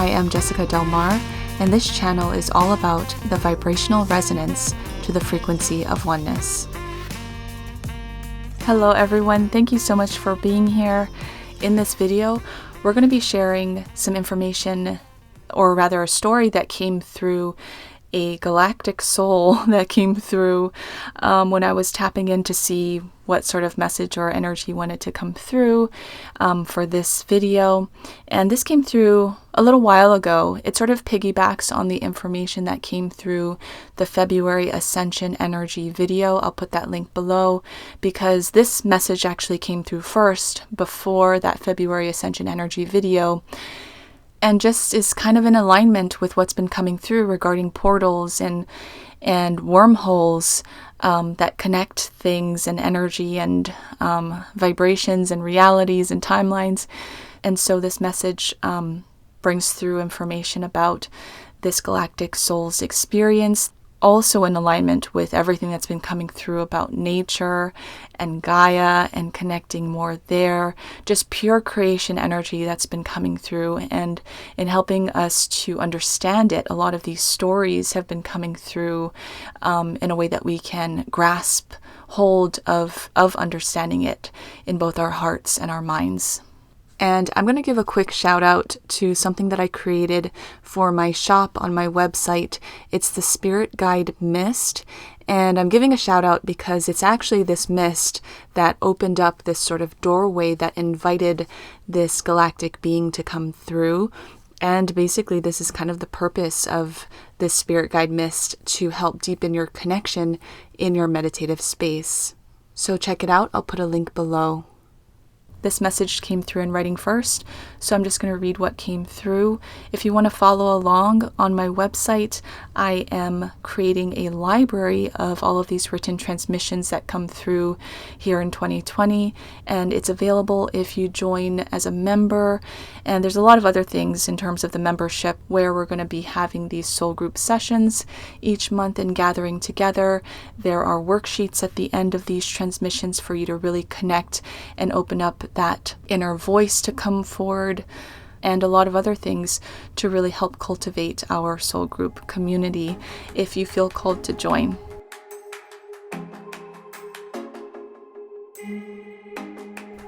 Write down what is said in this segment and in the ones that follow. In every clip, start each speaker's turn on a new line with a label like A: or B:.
A: I am Jessica Delmar, and this channel is all about the vibrational resonance to the frequency of oneness. Hello everyone, thank you so much for being here. In this video, we're going to be sharing some information, or rather a story that came through a galactic soul that came through when I was tapping in to see what sort of message or energy wanted to come through for this video. And this came through a little while ago. It sort of piggybacks on the information that came through the February Ascension Energy video. I'll put that link below because this message actually came through first before that February Ascension Energy video. And just is kind of in alignment with what's been coming through regarding portals and wormholes that connect things and energy and vibrations and realities and timelines. And so this message brings through information about this galactic soul's experience, also in alignment with everything that's been coming through about nature and Gaia and connecting more there, just pure creation energy that's been coming through, and in helping us to understand it. A lot of these stories have been coming through in a way that we can grasp hold of understanding it in both our hearts and our minds. And I'm going to give a quick shout out to something that I created for my shop on my website. It's the Spirit Guide Mist. And I'm giving a shout out because it's actually this mist that opened up this sort of doorway that invited this galactic being to come through. And basically this is kind of the purpose of this Spirit Guide Mist, to help deepen your connection in your meditative space. So check it out. I'll put a link below. This message came through in writing first, so I'm just going to read what came through. If you want to follow along on my website, I am creating a library of all of these written transmissions that come through here in 2020, and it's available if you join as a member. And there's a lot of other things in terms of the membership, where we're going to be having these soul group sessions each month and gathering together. There are worksheets at the end of these transmissions for you to really connect and open up that inner voice to come forward, and a lot of other things to really help cultivate our soul group community if you feel called to join.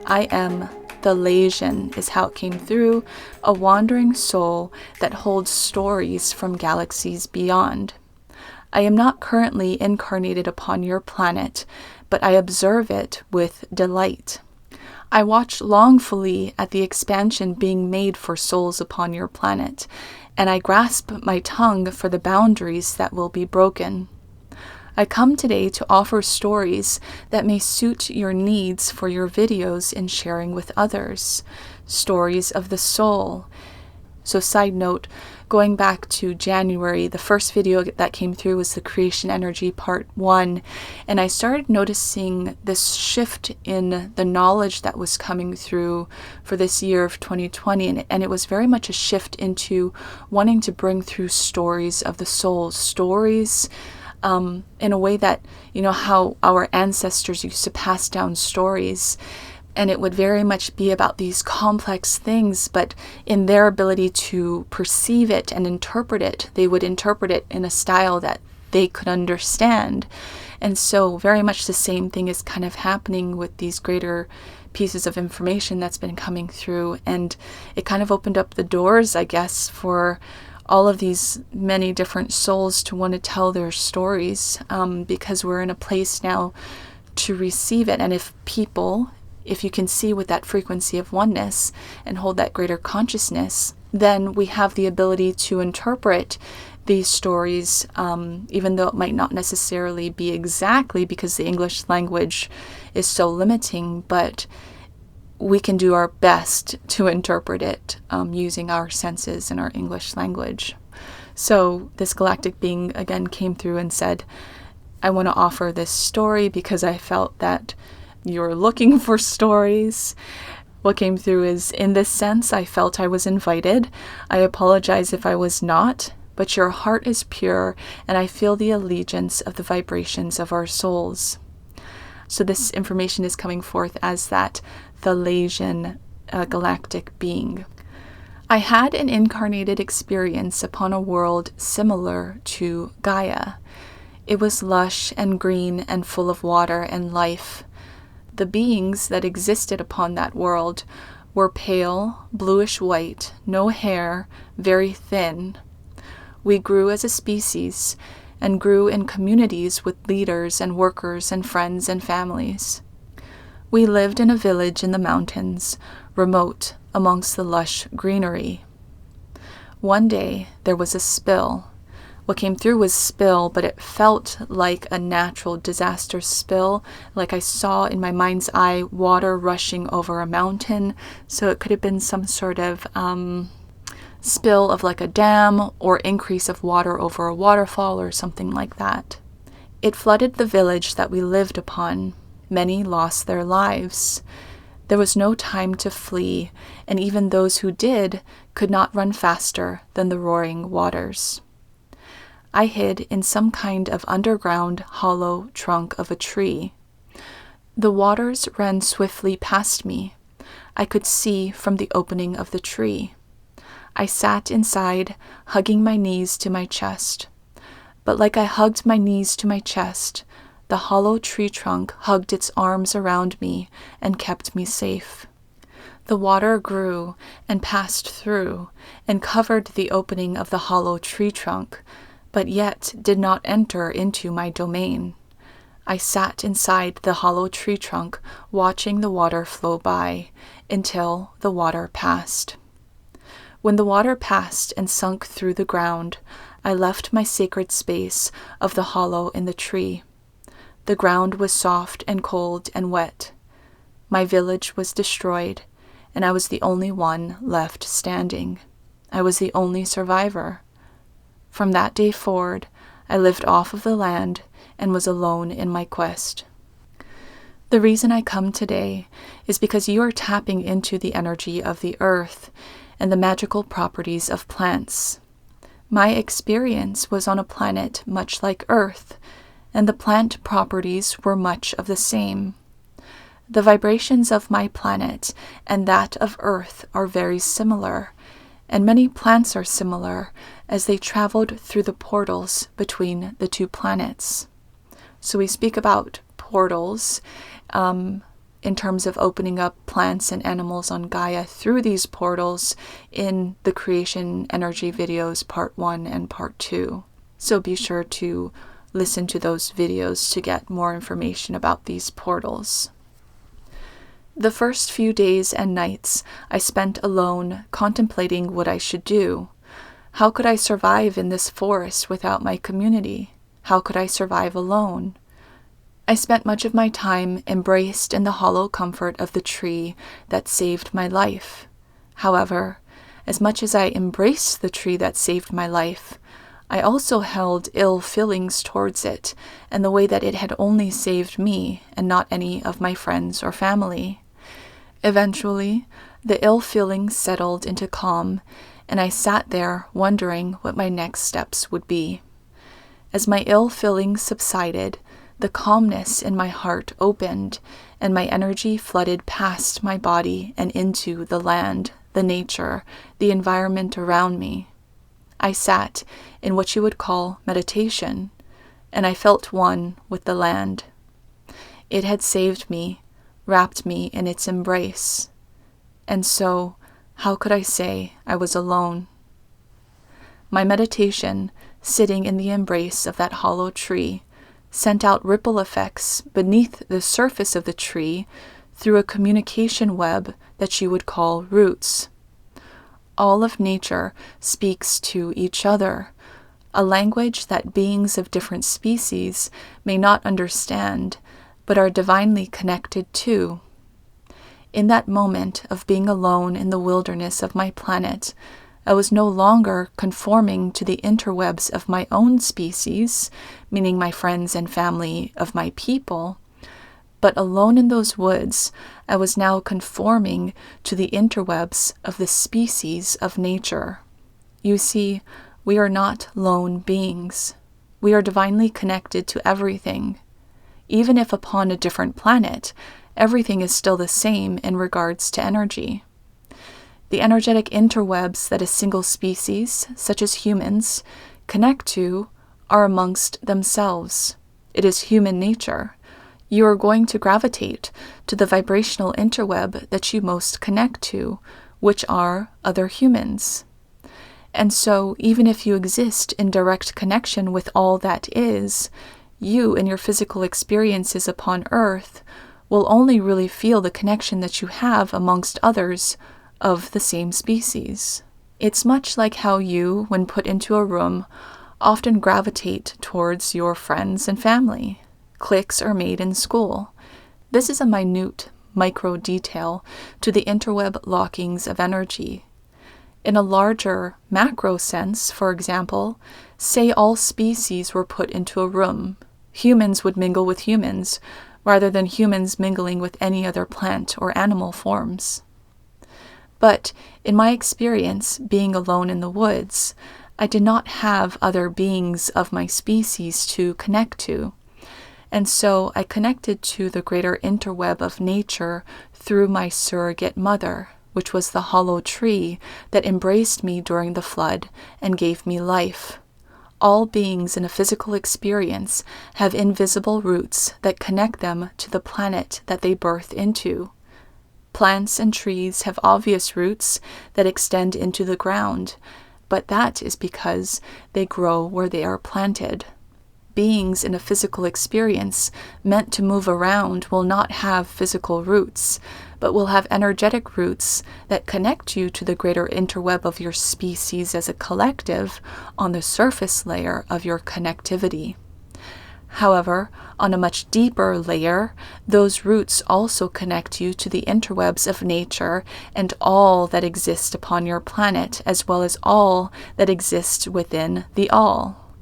A: AM Theleogen is how it came through, a wandering soul that holds stories from galaxies beyond. I am not currently incarnated upon your planet, but I observe it with delight. I watch longfully at the expansion being made for souls upon your planet, and I grasp my tongue for the boundaries that will be broken. I come today to offer stories that may suit your needs for your videos in sharing with others. Stories of the soul. So side note, going back to January, the first video that came through was the Creation Energy Part 1, and I started noticing this shift in the knowledge that was coming through for this year of 2020, and it was very much a shift into wanting to bring through stories of the soul, stories in a way that, you know, how our ancestors used to pass down stories. And it would very much be about these complex things, but in their ability to perceive it and interpret it, they would interpret it in a style that they could understand. And so very much the same thing is kind of happening with these greater pieces of information that's been coming through. And it kind of opened up the doors, I guess, for all of these many different souls to want to tell their stories, because we're in a place now to receive it. And if you can see with that frequency of oneness and hold that greater consciousness, then we have the ability to interpret these stories, even though it might not necessarily be exactly, because the English language is so limiting, but we can do our best to interpret it using our senses and our English language. So this galactic being again came through and said, I want to offer this story because I felt that you're looking for stories. What came through is, in this sense, I felt I was invited. I apologize if I was not, but your heart is pure, and I feel the allegiance of the vibrations of our souls. So this information is coming forth as that Theleogen galactic being. I had an incarnated experience upon a world similar to Gaia. It was lush and green and full of water and life. The beings that existed upon that world were pale, bluish-white, no hair, very thin. We grew as a species and grew in communities with leaders and workers and friends and families. We lived in a village in the mountains, remote amongst the lush greenery. One day there was a spill. What came through was spill, but it felt like a natural disaster spill, like I saw in my mind's eye water rushing over a mountain. So it could have been some sort of spill of like a dam or increase of water over a waterfall or something like that. It flooded the village that we lived upon. Many lost their lives. There was no time to flee, and even those who did could not run faster than the roaring waters. I hid in some kind of underground hollow trunk of a tree. The waters ran swiftly past me. I could see from the opening of the tree. I sat inside, hugging my knees to my chest. But like I hugged my knees to my chest, the hollow tree trunk hugged its arms around me and kept me safe. The water grew and passed through and covered the opening of the hollow tree trunk, but yet did not enter into my domain. I sat inside the hollow tree trunk, watching the water flow by, until the water passed. When the water passed and sunk through the ground, I left my sacred space of the hollow in the tree. The ground was soft and cold and wet. My village was destroyed, and I was the only one left standing. I was the only survivor. From that day forward, I lived off of the land and was alone in my quest. The reason I come today is because you are tapping into the energy of the earth and the magical properties of plants. My experience was on a planet much like Earth, and the plant properties were much of the same. The vibrations of my planet and that of Earth are very similar, and many plants are similar as they traveled through the portals between the two planets. So we speak about portals in terms of opening up plants and animals on Gaia through these portals in the creation energy videos part 1 and part 2. So be sure to listen to those videos to get more information about these portals. The first few days and nights I spent alone contemplating what I should do. How could I survive in this forest without my community? How could I survive alone? I spent much of my time embraced in the hollow comfort of the tree that saved my life. However, as much as I embraced the tree that saved my life, I also held ill feelings towards it and the way that it had only saved me and not any of my friends or family. Eventually, the ill feelings settled into calm, and I sat there wondering what my next steps would be. As my ill feelings subsided, the calmness in my heart opened, and my energy flooded past my body and into the land, the nature, the environment around me. I sat in what you would call meditation, and I felt one with the land. It had saved me, wrapped me in its embrace, and so how could I say I was alone? My meditation, sitting in the embrace of that hollow tree, sent out ripple effects beneath the surface of the tree through a communication web that you would call roots. All of nature speaks to each other, a language that beings of different species may not understand, but are divinely connected to. In that moment of being alone in the wilderness of my planet, I was no longer conforming to the interwebs of my own species, meaning my friends and family of my people, but alone in those woods, I was now conforming to the interwebs of the species of nature. You see, we are not lone beings. We are divinely connected to everything. Even if upon a different planet, everything is still the same in regards to energy. The energetic interwebs that a single species, such as humans, connect to are amongst themselves. It is human nature. You are going to gravitate to the vibrational interweb that you most connect to, which are other humans. And so, even if you exist in direct connection with all that is, you in your physical experiences upon Earth will only really feel the connection that you have amongst others of the same species. It's much like how you, when put into a room, often gravitate towards your friends and family. Cliques are made in school. This is a minute micro detail to the interweb lockings of energy. In a larger macro sense, for example, say all species were put into a room. Humans would mingle with humans, rather than humans mingling with any other plant or animal forms. But in my experience, being alone in the woods, I did not have other beings of my species to connect to. And so I connected to the greater interweb of nature through my surrogate mother, which was the hollow tree that embraced me during the flood and gave me life. All beings in a physical experience have invisible roots that connect them to the planet that they birth into. Plants and trees have obvious roots that extend into the ground, but that is because they grow where they are planted. Beings in a physical experience meant to move around will not have physical roots, but will have energetic roots that connect you to the greater interweb of your species as a collective on the surface layer of your connectivity. However, on a much deeper layer, those roots also connect you to the interwebs of nature and all that exists upon your planet, as well as all that exists within the all.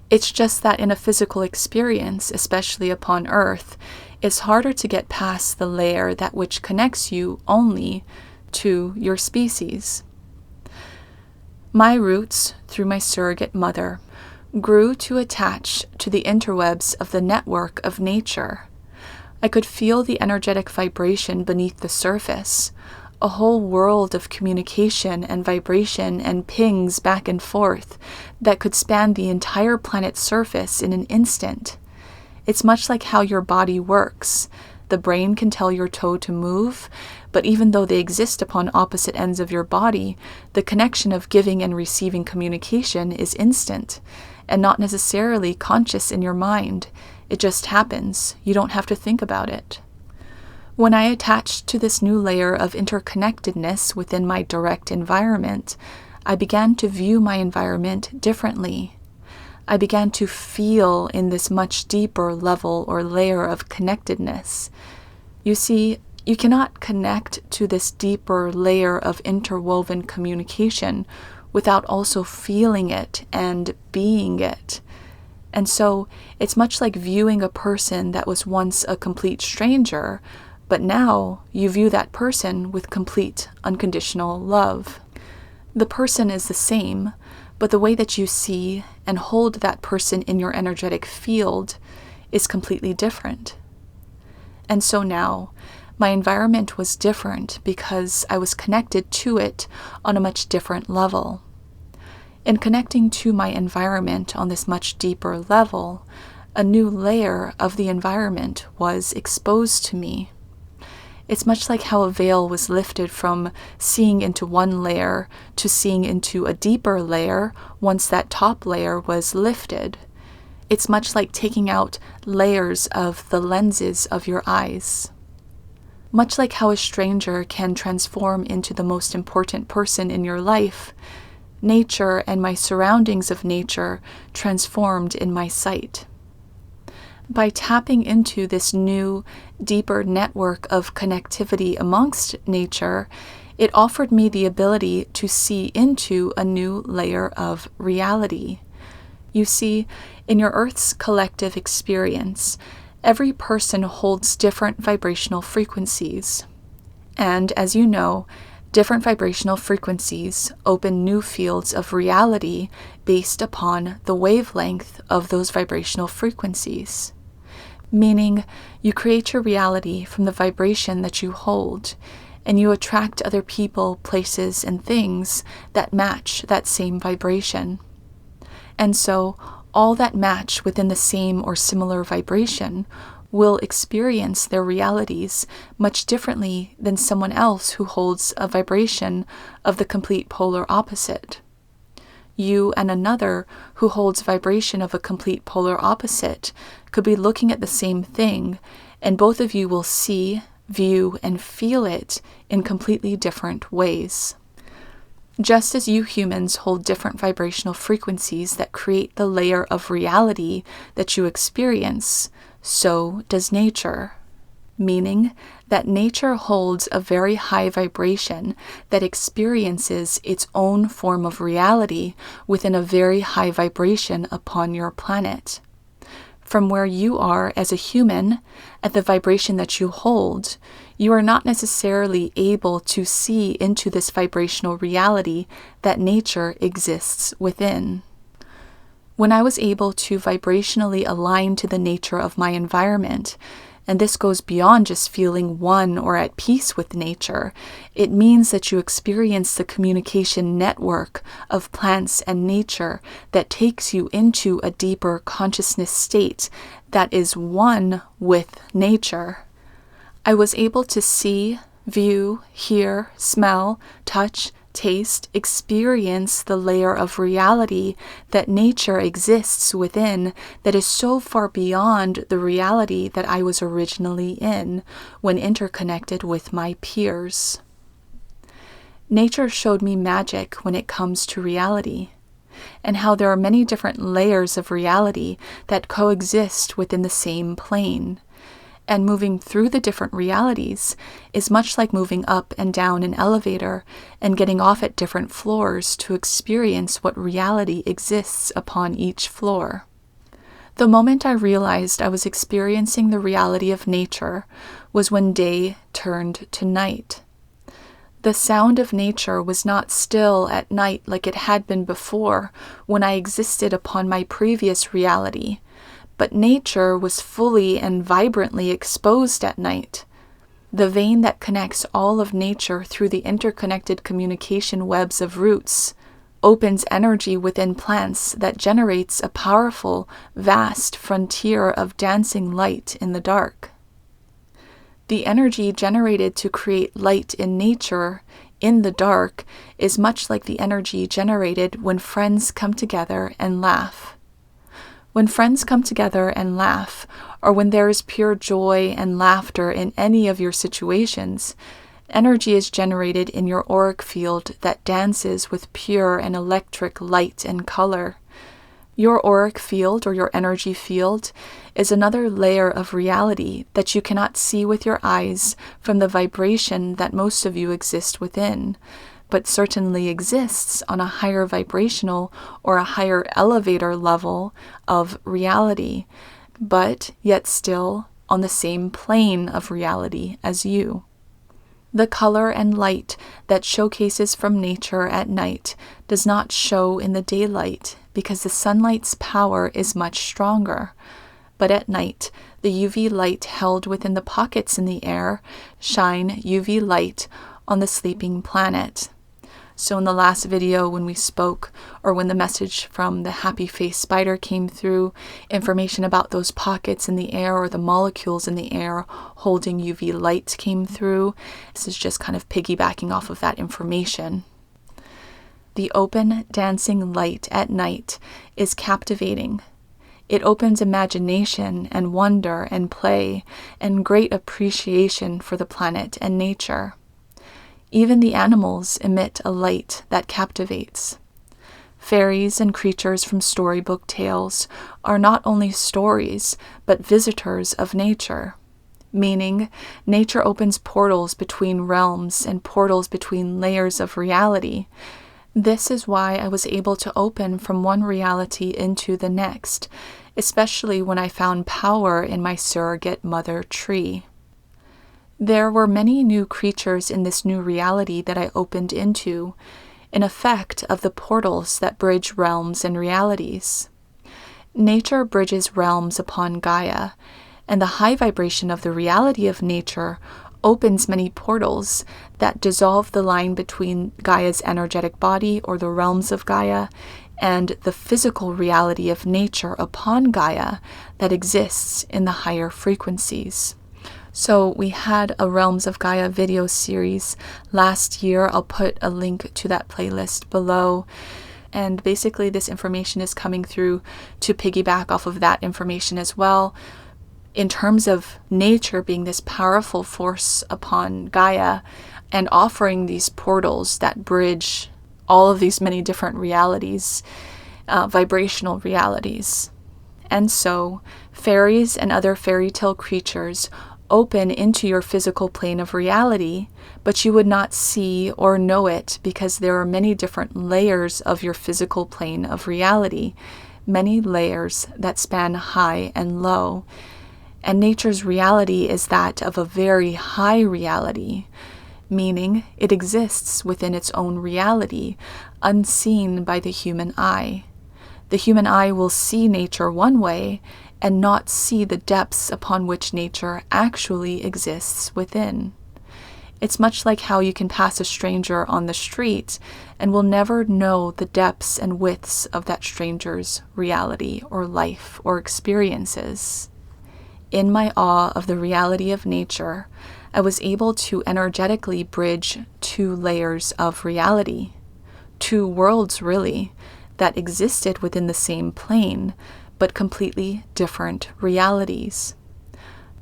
A: It's just that in a physical experience, especially upon Earth, it's harder to get past the layer that which connects you only to your species. My roots, through my surrogate mother, grew to attach to the interwebs of the network of nature. I could feel the energetic vibration beneath the surface, a whole world of communication and vibration and pings back and forth that could span the entire planet's surface in an instant. It's much like how your body works. The brain can tell your toe to move, but even though they exist upon opposite ends of your body, the connection of giving and receiving communication is instant and not necessarily conscious in your mind. It just happens. You don't have to think about it. When I attached to this new layer of interconnectedness within my direct environment, I began to view my environment differently. I began to feel in this much deeper level or layer of connectedness. You see, you cannot connect to this deeper layer of interwoven communication without also feeling it and being it. And so it's much like viewing a person that was once a complete stranger, but now you view that person with complete unconditional love. The person is the same, but the way that you see and hold that person in your energetic field is completely different. And so now, my environment was different because I was connected to it on a much different level. In connecting to my environment on this much deeper level, a new layer of the environment was exposed to me. It's much like how a veil was lifted from seeing into one layer to seeing into a deeper layer once that top layer was lifted. It's much like taking out layers of the lenses of your eyes. Much like how a stranger can transform into the most important person in your life, nature and my surroundings of nature transformed in my sight. By tapping into this new, deeper network of connectivity amongst nature, it offered me the ability to see into a new layer of reality. You see, in your Earth's collective experience, every person holds different vibrational frequencies. And as you know, different vibrational frequencies open new fields of reality based upon the wavelength of those vibrational frequencies. Meaning, you create your reality from the vibration that you hold, and you attract other people, places, and things that match that same vibration. And so, all that match within the same or similar vibration will experience their realities much differently than someone else who holds a vibration of the complete polar opposite. You and another who holds vibration of a complete polar opposite could be looking at the same thing, and both of you will see, view, and feel it in completely different ways. Just as you humans hold different vibrational frequencies that create the layer of reality that you experience, so does nature. Meaning that nature holds a very high vibration that experiences its own form of reality within a very high vibration upon your planet. From where you are as a human, at the vibration that you hold, you are not necessarily able to see into this vibrational reality that nature exists within. When I was able to vibrationally align to the nature of my environment, and this goes beyond just feeling one or at peace with nature, it means that you experience the communication network of plants and nature that takes you into a deeper consciousness state that is one with nature. I was able to see, view, hear, smell, touch, taste, experience the layer of reality that nature exists within that is so far beyond the reality that I was originally in when interconnected with my peers. Nature showed me magic when it comes to reality, and how there are many different layers of reality that coexist within the same plane. And moving through the different realities is much like moving up and down an elevator and getting off at different floors to experience what reality exists upon each floor. The moment I realized I was experiencing the reality of nature was when day turned to night. The sound of nature was not still at night like it had been before when I existed upon my previous reality, but nature was fully and vibrantly exposed at night. The vein that connects all of nature through the interconnected communication webs of roots opens energy within plants that generates a powerful, vast frontier of dancing light in the dark. The energy generated to create light in nature in the dark is much like the energy generated when friends come together and laugh. When friends come together and laugh, or when there is pure joy and laughter in any of your situations, energy is generated in your auric field that dances with pure and electric light and color. Your auric field, or your energy field, is another layer of reality that you cannot see with your eyes from the vibration that most of you exist within, but certainly exists on a higher vibrational or a higher elevator level of reality, but yet still on the same plane of reality as you. The color and light that showcases from nature at night does not show in the daylight because the sunlight's power is much stronger. But at night, the UV light held within the pockets in the air shine UV light on the sleeping planet. So in the last video when we spoke, or when the message from the happy face spider came through, information about those pockets in the air or the molecules in the air holding UV light came through. This is just kind of piggybacking off of that information. The open, dancing light at night is captivating. It opens imagination and wonder and play and great appreciation for the planet and nature. Even the animals emit a light that captivates. Fairies and creatures from storybook tales are not only stories, but visitors of nature, meaning nature opens portals between realms and portals between layers of reality. This is why I was able to open from one reality into the next, especially when I found power in my surrogate mother tree. There were many new creatures in this new reality that I opened into, an effect of the portals that bridge realms and realities. Nature bridges realms upon Gaia, and the high vibration of the reality of nature opens many portals that dissolve the line between Gaia's energetic body, or the realms of Gaia, and the physical reality of nature upon Gaia that exists in the higher frequencies. So we had a Realms of Gaia video series last year. I'll put a link to that playlist below. And basically this information is coming through to piggyback off of that information as well, in terms of nature being this powerful force upon Gaia and offering these portals that bridge all of these many different realities, vibrational realities. And so fairies and other fairy tale creatures open into your physical plane of reality, but you would not see or know it because there are many different layers of your physical plane of reality, many layers that span high and low. And nature's reality is that of a very high reality, meaning it exists within its own reality, unseen by the human eye. The human eye will see nature one way and not see the depths upon which nature actually exists within. It's much like how you can pass a stranger on the street and will never know the depths and widths of that stranger's reality or life or experiences. In my awe of the reality of nature, I was able to energetically bridge two layers of reality, two worlds really, that existed within the same plane, but completely different realities.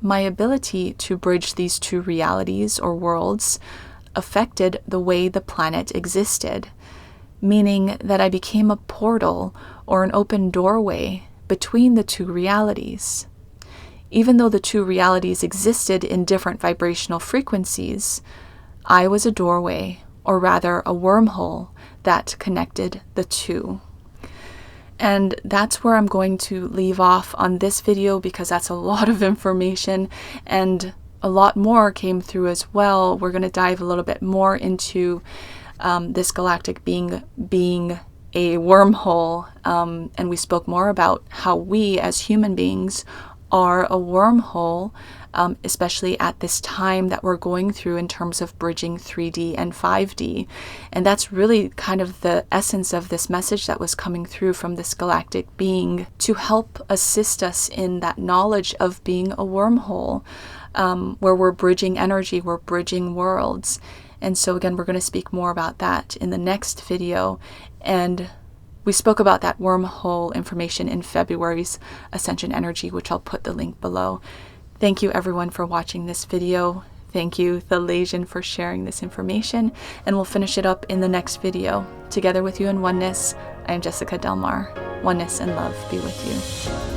A: My ability to bridge these two realities or worlds affected the way the planet existed, meaning that I became a portal or an open doorway between the two realities. Even though the two realities existed in different vibrational frequencies, I was a doorway, or rather a wormhole, that connected the two. And that's where I'm going to leave off on this video, because that's a lot of information and a lot more came through as well. We're going to dive a little bit more into this galactic being a wormhole, and we spoke more about how we as human beings are a wormhole, especially at this time that we're going through in terms of bridging 3D and 5D. And that's really kind of the essence of this message that was coming through from this galactic being, to help assist us in that knowledge of being a wormhole, where we're bridging energy, we're bridging worlds. And so again, we're going to speak more about that in the next video. And we spoke about that wormhole information in February's Ascension Energy, which I'll put the link below. Thank you everyone for watching this video. Thank you, Theleogen, for sharing this information, and we'll finish it up in the next video. Together with you in oneness, I am Jessica Delmar. Oneness and love be with you.